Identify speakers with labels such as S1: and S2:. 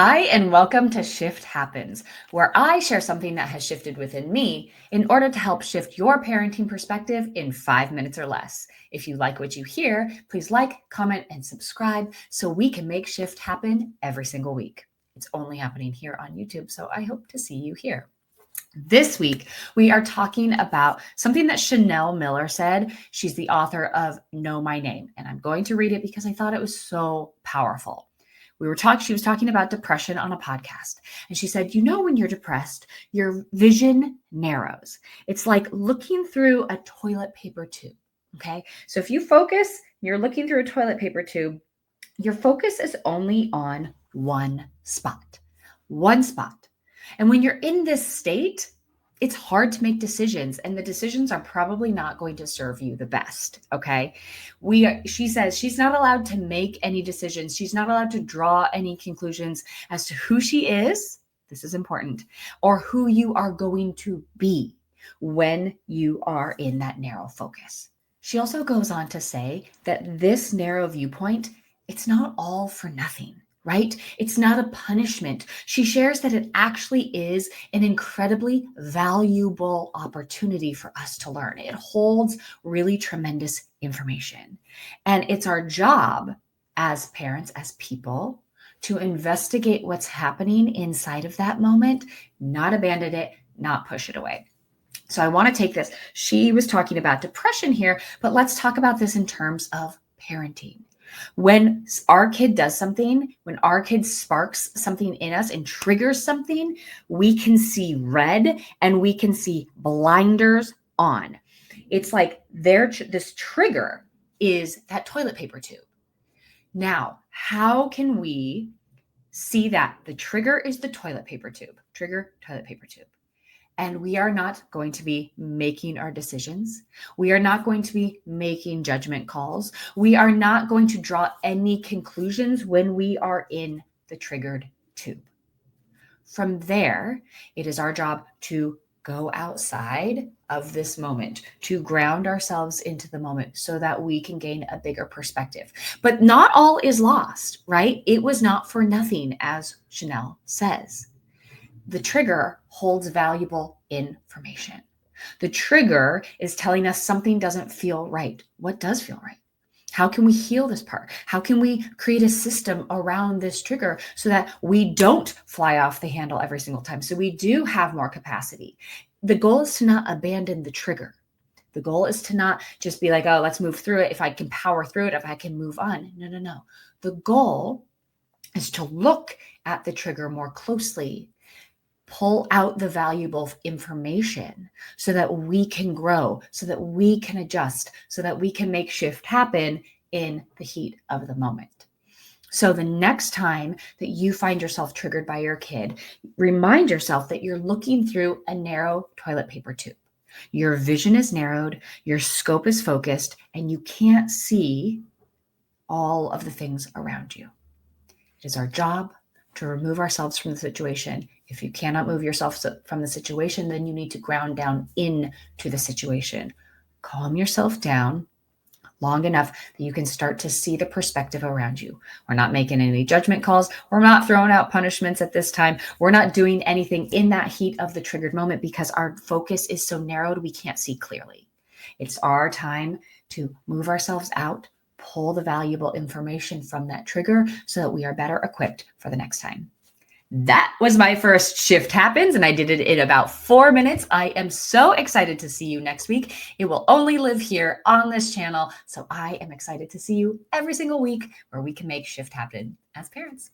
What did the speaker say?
S1: Hi, and welcome to Shift Happens, where I share something that has shifted within me in order to help shift your parenting perspective in 5 minutes or less. If you like what you hear, please like, comment, and subscribe so we can make shift happen every single week. It's only happening here on YouTube, so I hope to see you here. This week, we are talking about something that Chanel Miller said. She's the author of Know My Name, and I'm going to read it because I thought it was so powerful. She was talking about depression on a podcast. And she said, when you're depressed, your vision narrows. It's like looking through a toilet paper tube. Okay. So if you focus, you're looking through a toilet paper tube, your focus is only on one spot. And when you're in this state, it's hard to make decisions, and the decisions are probably not going to serve you the best. Okay. She says she's not allowed to make any decisions. She's not allowed to draw any conclusions as to who she is. This is important, or who you are going to be when you are in that narrow focus. She also goes on to say that this narrow viewpoint, it's not all for nothing. Right? It's not a punishment. She shares that it actually is an incredibly valuable opportunity for us to learn. It holds really tremendous information. And it's our job as parents, as people, to investigate what's happening inside of that moment, not abandon it, not push it away. So I want to take this. She was talking about depression here, but let's talk about this in terms of parenting. When our kid does something, when our kid sparks something in us and triggers something, we can see red and we can see blinders on. It's like this trigger is that toilet paper tube. Now, how can we see that the trigger is the toilet paper tube? Trigger, toilet paper tube. And we are not going to be making our decisions. We are not going to be making judgment calls. We are not going to draw any conclusions when we are in the triggered tube. From there, it is our job to go outside of this moment, to ground ourselves into the moment so that we can gain a bigger perspective. But not all is lost, right? It was not for nothing, as Chanel says. The trigger holds valuable information. The trigger is telling us something doesn't feel right. What does feel right? How can we heal this part? How can we create a system around this trigger so that we don't fly off the handle every single time? So we do have more capacity. The goal is to not abandon the trigger. The goal is to not just be like, oh, let's move through it. If I can power through it, if I can move on. No. The goal is to look at the trigger more closely, pull out the valuable information so that we can grow, so that we can adjust, so that we can make shift happen in the heat of the moment. So the next time that you find yourself triggered by your kid, remind yourself that you're looking through a narrow toilet paper tube. Your vision is narrowed, your scope is focused, and you can't see all of the things around you. It is our job to remove ourselves from the situation. If you cannot move yourself from the situation, then you need to ground down into the situation. Calm yourself down long enough that you can start to see the perspective around you. We're not making any judgment calls. We're not throwing out punishments at this time. We're not doing anything in that heat of the triggered moment because our focus is so narrowed we can't see clearly. It's our time to move ourselves out, pull the valuable information from that trigger so that we are better equipped for the next time. That was my first Shift Happens, and I did it in about 4 minutes. I am so excited to see you next week. It will only live here on this channel, so I am excited to see you every single week where we can make shift happen as parents.